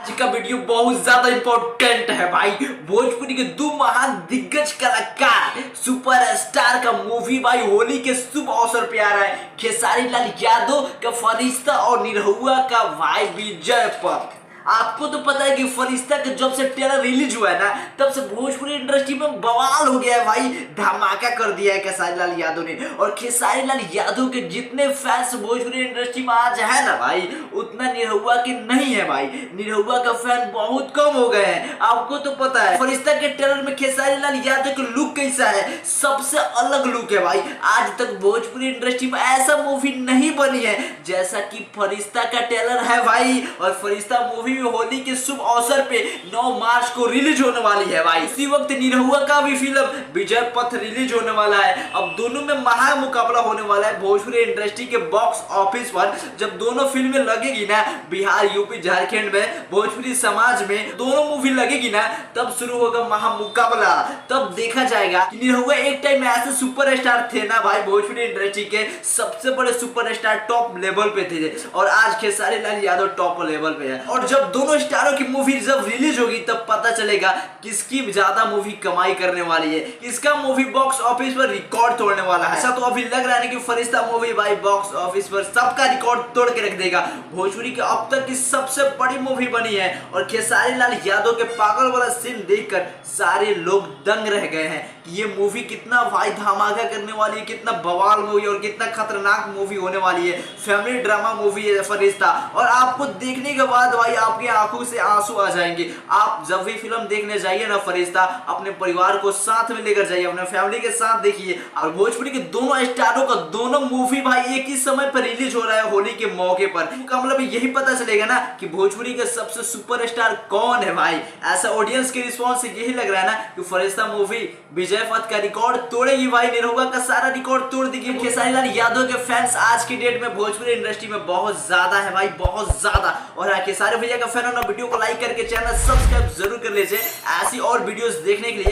आज का वीडियो बहुत ज्यादा इंपॉर्टेंट है भाई। भोजपुरी के दो महान दिग्गज कलाकार सुपरस्टार का मूवी भाई होली के शुभ अवसर पे आ रहा है। खेसारी लाल यादव का फरिश्ता और निरहुआ का भाई विजय पथ। आपको तो पता है कि फरिश्ता के जब से ट्रेलर रिलीज हुआ है ना, तब से भोजपुरी इंडस्ट्री में बवाल हो गया है भाई। धमाका कर दिया है खेसारी लाल यादव ने। और खेसारी लाल यादव के जितने फैंस भोजपुरी इंडस्ट्री में आज है ना भाई, उतना निरहुआ के नहीं है भाई। निरहुआ का फैन बहुत कम हो गए हैं। आपको तो पता है फरिश्ता के ट्रेलर में खेसारी लाल यादव का लुक कैसा है, सबसे अलग लुक है भाई। आज तक भोजपुरी इंडस्ट्री में ऐसा मूवी नहीं बनी है जैसा कि फरिश्ता का ट्रेलर है भाई। और फरिश्ता मूवी होली के शुभ अवसर पे 9 मार्च को रिलीज होने वाली है भाई। इसी वक्त निरहुआ का भी फिल्म विजय पथ रिलीज होने वाला है। अब दोनों में महा मुकाबला होने वाला है भोजपुरी इंडस्ट्री के बॉक्स ऑफिस पर। जब दोनों फिल्में लगेगी ना, बिहार यूपी झारखंड में भोजपुरी समाज में दोनों मूवी लगेगी ना, तब शुरू होगा महा मुकाबला। तब देखा जाएगा कि निरहुआ एक टाइम में ऐसे सुपरस्टार थे ना भाई, भोजपुरी इंडस्ट्री के सबसे बड़े सुपरस्टार टॉप लेवल पे थे, और आज खेसारी लाल यादव टॉप लेवल पे है। और जब दोनों स्टारों की मूवी जब रिलीज होगी तब पता चलेगा किसकी ज्यादा मूवी कमाई करने वाली है, किसका मूवी बॉक्स ऑफिस पर रिकॉर्ड तोड़ने वाला है। ऐसा तो अभी लग रहा है कि फरिश्ता मूवी भाई बॉक्स ऑफिस पर सबका रिकॉर्ड तोड़ के रख देगा। भोजपुरी की अब तक की सबसे बड़ी मूवी बनी है। और खेसारी लाल यादव के पागल वाला सीन देखकर सारे लोग दंग रह गए हैं कि ये मूवी कितना भाई धमाका करने वाली है, कितना बवाल मूवी और कितना खतरनाक मूवी होने वाली है। फैमिली ड्रामा मूवी है फरिश्ता। और आपको देखने के बाद भाई आपके आंखों से आंसू आ जाएंगे। आप जब भी फिल्म देखने जाइए ना फरिश्ता, अपने परिवार को साथ में लेकर जाइए, अपने फैमिली के साथ देखिए। और भोजपुरी के दोनों स्टारों का दोनों मूवी भाई एक ही समय पर रिलीज हो रहा है होली के मौके पर। इसका मतलब यही पता चलेगा ना कि भोजपुरी के सबसे सुपरस्टार कौन है भाई। ऐसा ऑडियंस के रिस्पॉन्स से यही लग रहा है ना कि फरिश्ता मूवी विजय पथ का रिकॉर्ड तोड़ेगी भाई, निरहुआ का सारा रिकॉर्ड तोड़ देगी। खेसारी लाल यादव के फैंस आज की डेट में भोजपुरी इंडस्ट्री में बहुत ज्यादा है भाई, बहुत ज्यादा। और खेसारी भैया का फैन होना, वीडियो को लाइक करके चैनल सब्सक्राइब जरूर कर लीजिए ऐसी और वीडियोस देखने के लिए।